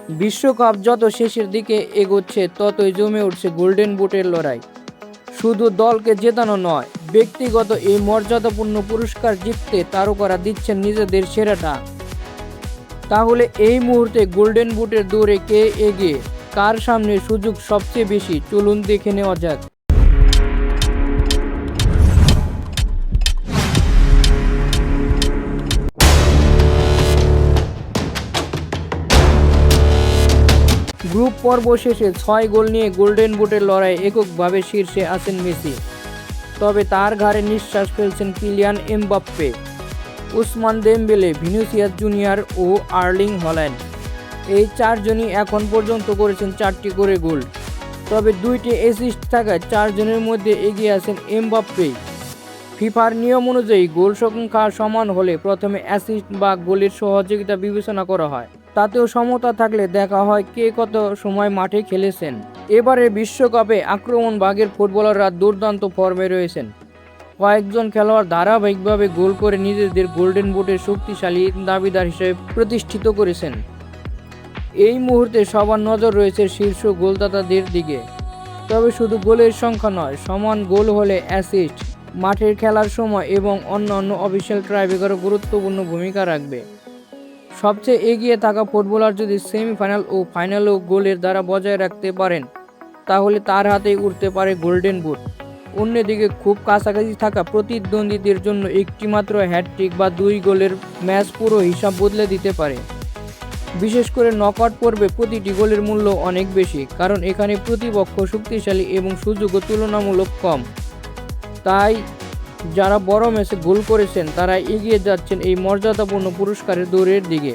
বিশ্বকাপ যত শেষের দিকে এগোচ্ছে ততই জমে উঠছে গোল্ডেন বুটের লড়াই। শুধু দলকে জেতানো নয়, ব্যক্তিগত এই মর্যাদাপূর্ণ পুরস্কার জিততে তারকারা দিচ্ছেন নিজেদের সেরাটা। তাহলে এই মুহূর্তে গোল্ডেন বুটের দৌড়ে কে এগিয়ে, কার সামনে সুযোগ সবচেয়ে বেশি, চলুন দেখে নেওয়া যাক। গ্রুপ পর্ব শেষে 6 গোল নিয়ে গোল্ডেন বুটের লড়াই এককভাবে শীর্ষে আছেন মেসি। তবে তার ঘাড়ে নিঃশ্বাস ফেলছেন Kylian Mbappe, Ousmane Dembele, Vinicius Junior ও আর্লিং হল্যান্ড। এই চারজনই এখন পর্যন্ত করেছেন 4টি করে গোল। তবে 2টি অ্যাসিস্ট থাকায় 4 জনের মধ্যে এগিয়ে আছেন এমবাপ্পে। ফিফার নিয়ম অনুযায়ী গোল সংখ্যা সমান হলে প্রথমে অ্যাসিস্ট বা গোলের সহযোগিতা বিবেচনা করা হয়। তাতেও সমতা থাকলে দেখা হয় কে কত সময় মাঠে খেলেছেন। এবারে বিশ্বকাপে আক্রমণভাগের ফুটবলাররা দুর্দান্ত ফর্মে রয়েছেন। কয়েকজন খেলোয়াড় ধারাবাহিকভাবে গোল করে নিজেদের গোল্ডেন বুটের শক্তিশালী দাবিদার হিসেবে প্রতিষ্ঠিত করেছেন। এই মুহূর্তে সবার নজর রয়েছে শীর্ষ গোলদাতাদের দিকে। তবে শুধু গোলের সংখ্যা নয়, সমান গোল হলে অ্যাসিস্ট, মাঠের খেলার সময় এবং অন্যান্য অফিসিয়াল ট্রাইব্রেকারও গুরুত্বপূর্ণ ভূমিকা রাখবে। সবচেয়ে এগিয়ে থাকা ফুটবলার যদি সেমিফাইনাল ও ফাইনালেও গোলের দ্বারা বজায় রাখতে পারেন, তাহলে তার হাতেই উঠতে পারে গোল্ডেন বুট। অন্যদিকে খুব কাছাকাছি থাকা প্রতিদ্বন্দ্বীদের জন্য একটিমাত্র হ্যাটট্রিক বা 2 গোলের ম্যাচ পুরো হিসাব বদলে দিতে পারে। বিশেষ করে নকআউট পর্বে প্রতিটি গোলের মূল্য অনেক বেশি, কারণ এখানে প্রতিপক্ষ শক্তিশালী এবং সুযোগও তুলনামূলক কম। তাই যারা বড় ম্যাচে গোল করেছেন তারা এগিয়ে যাচ্ছেন এই মর্যাদাপূর্ণ পুরস্কারের দৌড়ের দিকে।